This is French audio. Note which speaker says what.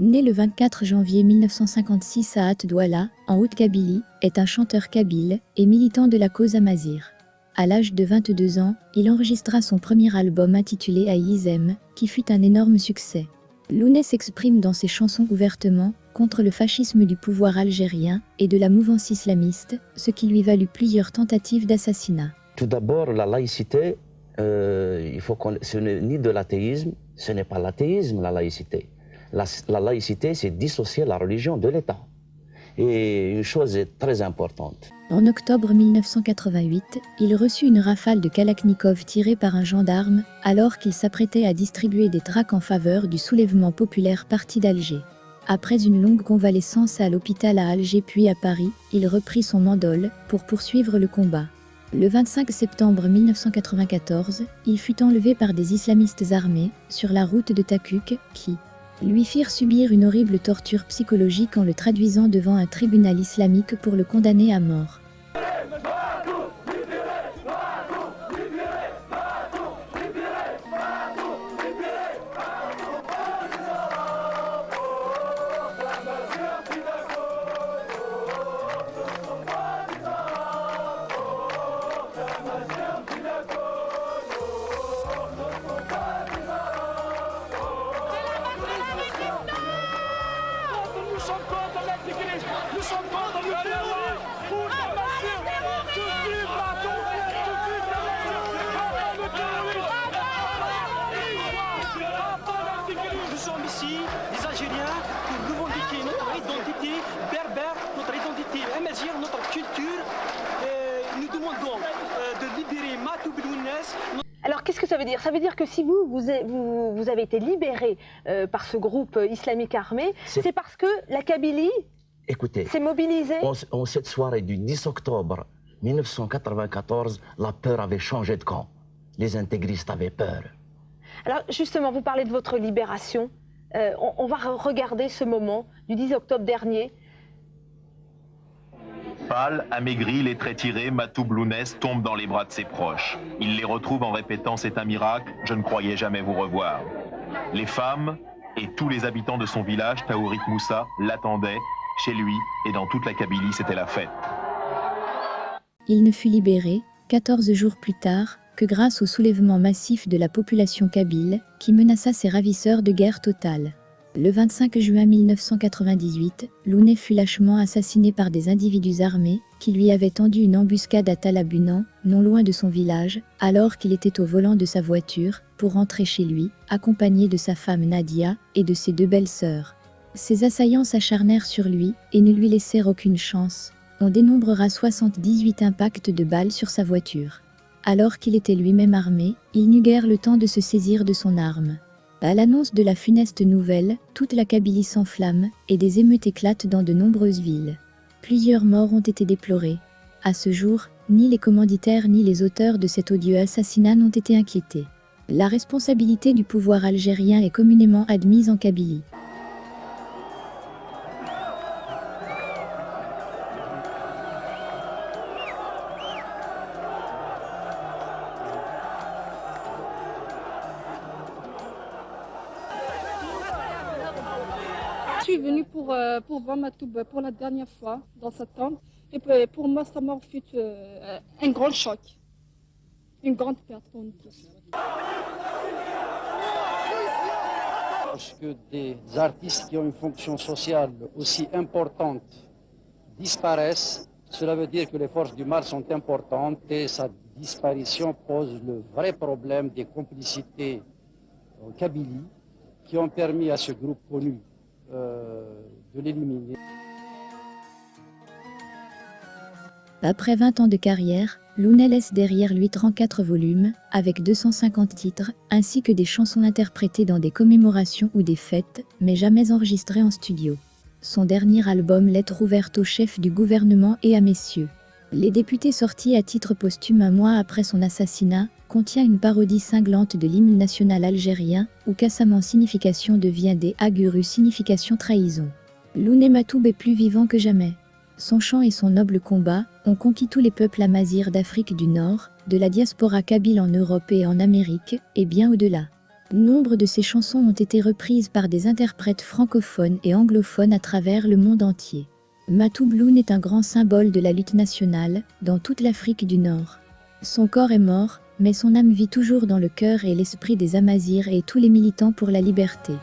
Speaker 1: Né le 24 janvier 1956 à At-Douala, en Haute-Kabylie, est un chanteur kabyle et militant de la cause amazigh. À l'âge de 22 ans, il enregistra son premier album intitulé Aïzem, qui fut un énorme succès. Lounet s'exprime dans ses chansons ouvertement contre le fascisme du pouvoir algérien et de la mouvance islamiste, ce qui lui valut plusieurs tentatives d'assassinat.
Speaker 2: Tout d'abord, la laïcité, ce n'est ni de l'athéisme, ce n'est pas l'athéisme, la laïcité. La laïcité, c'est dissocier la religion de l'État. Et une chose est très importante.
Speaker 1: En octobre 1988, il reçut une rafale de Kalachnikov tirée par un gendarme alors qu'il s'apprêtait à distribuer des tracts en faveur du soulèvement populaire parti d'Alger. Après une longue convalescence à l'hôpital à Alger puis à Paris, il reprit son mandole pour poursuivre le combat. Le 25 septembre 1994, il fut enlevé par des islamistes armés sur la route de Takuk qui lui firent subir une horrible torture psychologique en le traduisant devant un tribunal islamique pour le condamner à mort.
Speaker 3: Nous sommes ici, les Algériens, pour revendiquer notre identité berbère, notre identité amazigh, notre culture. Nous demandons de libérer Matou Blounes.
Speaker 4: Alors qu'est-ce que ça veut dire? Ça veut dire que si vous avez été libéré par ce groupe islamique armé, c'est parce que la Kabylie s'est mobilisée?
Speaker 2: En cette soirée du 10 octobre 1994, la peur avait changé de camp. Les intégristes avaient peur.
Speaker 4: Alors justement, vous parlez de votre libération. On va regarder ce moment du 10 octobre dernier.
Speaker 5: Pâle, amaigri, les traits tirés, Matou Blounès tombe dans les bras de ses proches. Il les retrouve en répétant « C'est un miracle, je ne croyais jamais vous revoir ». Les femmes et tous les habitants de son village, Taourik Moussa, l'attendaient. Chez lui et dans toute la Kabylie, c'était la fête.
Speaker 1: Il ne fut libéré, 14 jours plus tard, que grâce au soulèvement massif de la population kabyle, qui menaça ses ravisseurs de guerre totale. Le 25 juin 1998, Lounet fut lâchement assassiné par des individus armés qui lui avaient tendu une embuscade à Talabunan, non loin de son village, alors qu'il était au volant de sa voiture pour rentrer chez lui, accompagné de sa femme Nadia et de ses deux belles-sœurs. Ses assaillants s'acharnèrent sur lui et ne lui laissèrent aucune chance. On dénombrera 78 impacts de balles sur sa voiture. Alors qu'il était lui-même armé, il n'eut guère le temps de se saisir de son arme. À l'annonce de la funeste nouvelle, toute la Kabylie s'enflamme et des émeutes éclatent dans de nombreuses villes. Plusieurs morts ont été déplorés. À ce jour, ni les commanditaires ni les auteurs de cet odieux assassinat n'ont été inquiétés. La responsabilité du pouvoir algérien est communément admise en Kabylie.
Speaker 6: Je suis venue pour voir Matoub pour la dernière fois dans sa tombe. Et pour moi, sa mort fut un grand choc. Une grande perte pour nous tous.
Speaker 7: Lorsque des artistes qui ont une fonction sociale aussi importante disparaissent, cela veut dire que les forces du mal sont importantes et sa disparition pose le vrai problème des complicités en Kabylie qui ont permis à ce groupe connu de l'éliminer.
Speaker 1: Après 20 ans de carrière, Lounet laisse derrière lui 34 volumes, avec 250 titres, ainsi que des chansons interprétées dans des commémorations ou des fêtes, mais jamais enregistrées en studio. Son dernier album Lettre ouverte au chef du gouvernement et à messieurs. Les députés sortis à titre posthume un mois après son assassinat, contient une parodie cinglante de l'hymne national algérien, où Kassaman signification devient des Aguru signification trahison. Lounet Matoub est plus vivant que jamais. Son chant et son noble combat ont conquis tous les peuples amazirs d'Afrique du Nord, de la diaspora kabyle en Europe et en Amérique, et bien au-delà. Nombre de ses chansons ont été reprises par des interprètes francophones et anglophones à travers le monde entier. Matou Bloune est un grand symbole de la lutte nationale dans toute l'Afrique du Nord. Son corps est mort, mais son âme vit toujours dans le cœur et l'esprit des Amazirs et tous les militants pour la liberté.